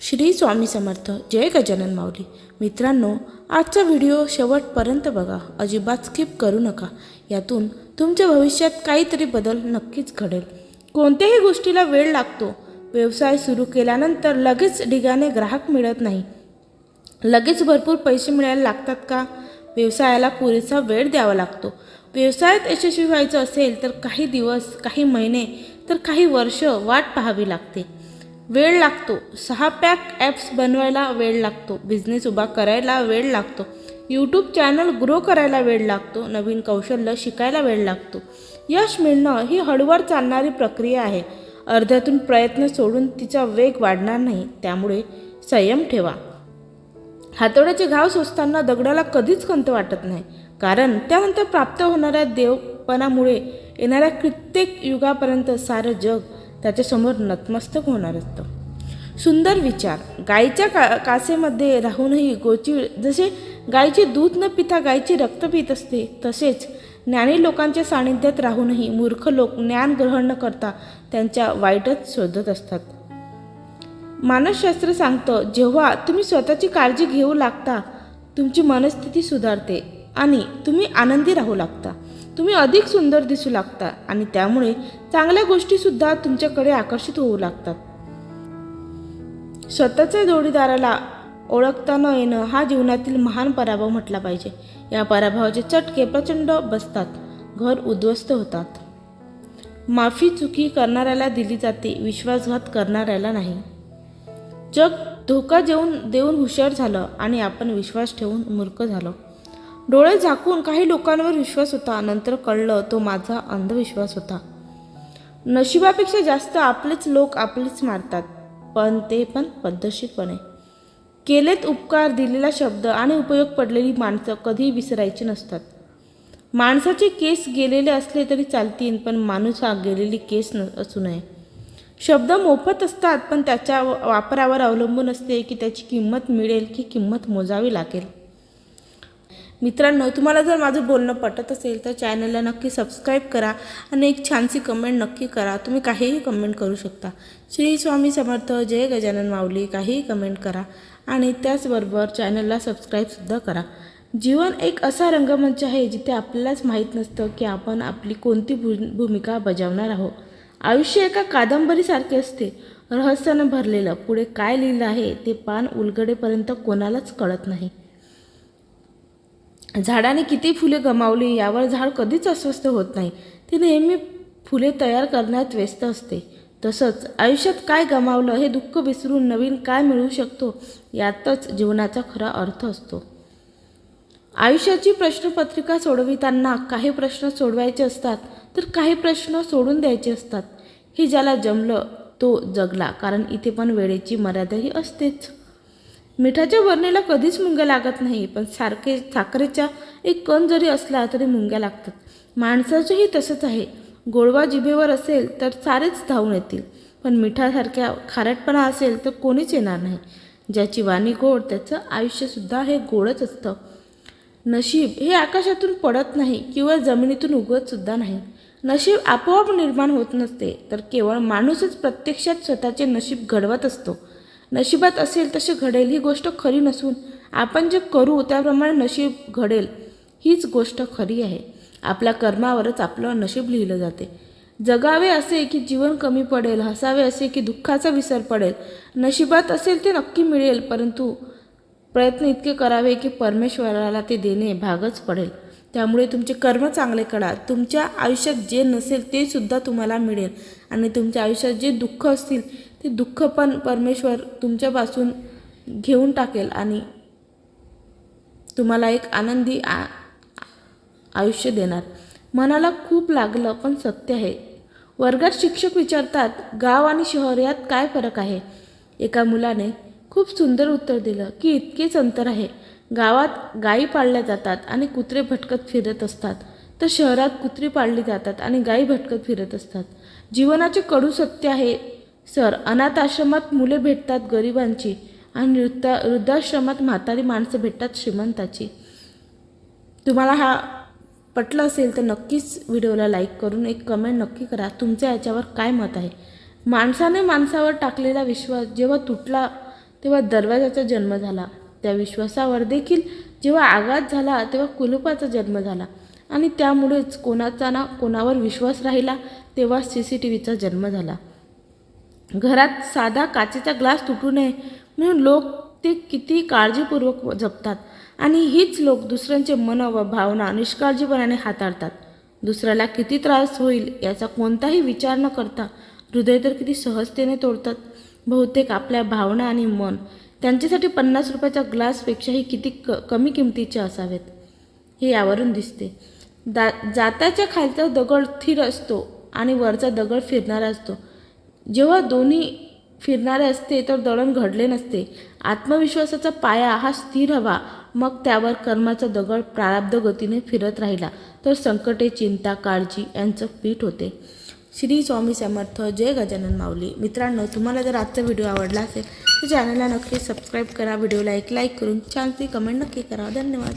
श्री स्वामी समर्थ. जय गजानन माऊली. मित्रांनो, आजचा व्हिडिओ शेवटपर्यंत बघा, अजिबात स्किप करू नका. यातून तुमच्या भविष्यात काहीतरी बदल नक्कीच घडेल. कोणत्याही गोष्टीला वेळ लागतो. व्यवसाय सुरू केल्यानंतर लगेच ढिगाने ग्राहक मिळत नाही. लगेच भरपूर पैसे मिळायला लागतात का? व्यवसायाला पुरेसा वेळ द्यावा लागतो. व्यवसायात यशस्वी व्हायचं असेल तर काही दिवस, काही महिने, तर काही वर्ष वाट पाहावी लागते. वेळ लागतो. 6 पॅक ॲप्स बनवायला वेळ लागतो. बिझनेस उभा करायला वेळ लागतो. यूट्यूब चॅनल ग्रो करायला वेळ लागतो. नवीन कौशल्य शिकायला वेळ लागतो. यश मिळणं ही हळूवार चालणारी प्रक्रिया आहे. अर्ध्यातून प्रयत्न सोडून तिचा वेग वाढणार नाही. त्यामुळे संयम ठेवा. हातोड्याचे घाव सोसताना दगडाला कधीच खंत वाटत नाही, कारण त्यानंतर प्राप्त होणाऱ्या देवपणामुळे येणाऱ्या कित्येक युगापर्यंत सारं जग त्याच्यासमोर नतमस्तक होणार असतं. सुंदर विचार. गायीच्या कासेमध्ये राहूनही गोचिड जसे गायीचे दूध न पिता गायीचे रक्त पित असते, तसेच ज्ञानी लोकांच्या सानिध्यात राहूनही मूर्ख लोक ज्ञान ग्रहण न करता त्यांच्या वाईटच शोधत असतात. मानसशास्त्र सांगतं, जेव्हा तुम्ही स्वतःची काळजी घेऊ लागता, तुमची मनस्थिती सुधारते आणि तुम्ही आनंदी राहू लागता. तुम्ही अधिक सुंदर दिसू लागता आणि त्यामुळे चांगल्या गोष्टीसुद्धा तुमच्याकडे आकर्षित होऊ लागतात. स्वतःच्या जोडीदाराला ओळखता न येणं हा जीवनातील महान पराभव म्हटला पाहिजे. या पराभवाचे चटके प्रचंड बसतात. घर उद्ध्वस्त होतात. माफी चुकी करणाऱ्याला दिली जाते, विश्वासघात करणाऱ्याला नाही. जग धोका देऊन हुशार झालं आणि आपण विश्वास ठेवून मूर्ख झालो. डोळे झाकून काही लोकांवर विश्वास होता, नंतर कळलं तो माझा अंधविश्वास होता. नशिबापेक्षा जास्त आपलेच लोक आपलेच मारतात, पण ते पण पद्धतशीरपणे. केलेत उपकार, दिलेला शब्द आणि उपयोग पडलेली माणसं कधीही विसरायची नसतात. माणसाचे केस गेलेले असले तरी चालतील, पण माणूस हा गेलेली केस असू नये. शब्द मोफत असतात, पण त्याच्या वापरावर अवलंबून असते की त्याची किंमत मिळेल की किंमत मोजावी लागेल. मित्रांनो, तुम्हाला जर माझं बोलणं पटत असेल तर चॅनलला नक्की सबस्क्राईब करा आणि एक छानशी कमेंट नक्की करा. तुम्ही काहीही कमेंट करू शकता. श्री स्वामी समर्थ. जय गजानन माऊली. काहीही कमेंट करा आणि त्याचबरोबर चॅनलला सबस्क्राईबसुद्धा करा. जीवन एक असा रंगमंच आहे जिथे आपल्यालाच माहीत नसतं की आपण आपली कोणती भूमिका बजावणार आहोत. आयुष्य एका कादंबरीसारखे असते, रहस्यानं भरलेलं. पुढे काय लिहिलं आहे ते पान उलगडेपर्यंत कोणालाच कळत नाही. झाडाने किती फुले गमावली यावर झाड कधीच अस्वस्थ होत नाही. ते नेहमी फुले तयार करण्यात व्यस्त असते. तसंच आयुष्यात काय गमावलं हे दुःख विसरून नवीन काय मिळू शकतो यातच जीवनाचा खरा अर्थ असतो. आयुष्याची प्रश्नपत्रिका सोडविताना काही प्रश्न सोडवायचे असतात तर काही प्रश्न सोडून द्यायचे असतात. हे ज्याला जमलं तो जगला, कारण इथे पण वेळेची मर्यादाही असतेच. मिठाच्या बरणीला कधीच मुंग्या लागत नाही, पण साखरेचा एक कण जरी असला तरी मुंग्या लागतात. माणसाचंही तसंच आहे. गोडवा जिभेवर असेल तर सारेच धावून येतील, पण मिठासारख्या खारटपणा असेल तर कोणीच येणार नाही. ज्याची वाणी गोड त्याचं आयुष्यसुद्धा हे गोडच असतं. नशीब हे आकाशातून पडत नाही किंवा जमिनीतून उगवतसुद्धा नाही. नशीब आपोआप निर्माण होत नसते, तर केवळ माणूसच प्रत्यक्षात स्वतःचे नशीब घडवत असतो. नशिबात असेल तसे घडेल ही गोष्ट खरी नसून आपण जे करू त्याप्रमाणे नशीब घडेल हीच गोष्ट खरी आहे. आपल्या कर्मावरच आपलं नशीब लिहिलं जाते. जगावे असे की जीवन कमी पडेल, हसावे असे की दुःखाचा विसर पडेल. नशिबात असेल ते नक्की मिळेल, परंतु प्रयत्न इतके करावे की परमेश्वराला ते देणे भागच पडेल. त्यामुळे तुमचे कर्म चांगले करा. तुमच्या आयुष्यात जे नसेल ते सुद्धा तुम्हाला मिळेल आणि तुमच्या आयुष्यात जे दुःख असतील ते दुःख पण परमेश्वर तुमच्यापासून घेऊन टाकेल आणि तुम्हाला एक आनंदी आयुष्य देणार. मनाला खूप लागलं पण सत्य आहे. वर्गात शिक्षक विचारतात, गाव आणि शहर यात काय फरक आहे? एका मुलाने खूप सुंदर उत्तर दिलं की इतकेच अंतर आहे. गावात गायी पाळल्या जातात आणि कुत्रे भटकत फिरत असतात, तर शहरात कुत्री पाळली जातात आणि गायी भटकत फिरत असतात. जीवनाचे कडू सत्य आहे सर. अनाथ आश्रमात मुले भेटतात गरिबांची आणि वृद्धाश्रमात म्हातारी माणसं भेटतात श्रीमंताची. तुम्हाला हा पटलं असेल तर नक्कीच व्हिडिओला लाईक करून एक कमेंट नक्की करा. तुमच्या याच्यावर काय मत आहे? माणसाने माणसावर टाकलेला विश्वास जेव्हा तुटला तेव्हा दरवाजाचा जन्म झाला. त्या विश्वासावर देखील जेव्हा आघात झाला तेव्हा कुलुपाचा जन्म झाला. आणि त्यामुळेच कोणाचा ना कोणावर विश्वास राहिला तेव्हा CCTVचा जन्म झाला. घरात साधा काचेचा ग्लास तुटू नये म्हणून लोक ते किती काळजीपूर्वक जपतात. आणि हीच लोक दुसऱ्यांचे मन व भावना निष्काळजीपणाने हाताळतात. दुसऱ्याला किती त्रास होईल याचा कोणताही विचार न करता हृदय तर किती सहजतेने तोडतात. बहुतेक आपल्या भावना आणि मन त्यांच्यासाठी 50 रुपयाच्या ग्लासपेक्षाही किती कमी किमतीचे असावेत हे यावरून दिसते. जात्याच्या खालचा दगड स्थिर असतो आणि वरचा दगड फिरणारा असतो. जेव्हा दोन्ही फिरणारे असते तर दळण घडले नसते. आत्मविश्वासाचा पाया हा स्थिर हवा, मग त्यावर कर्माचा दगड प्रारब्ध गतीने फिरत राहिला तर संकटे, चिंता, काळजी यांचं पीठ होते. श्री स्वामी समर्थ. जय गजानन माऊली. मित्रांनो, तुम्हाला जर आजचा व्हिडिओ आवडला असेल तर चॅनलला नक्की सबस्क्राईब करा. व्हिडिओला एक लाईक करून छानशी कमेंट नक्की करा. धन्यवाद.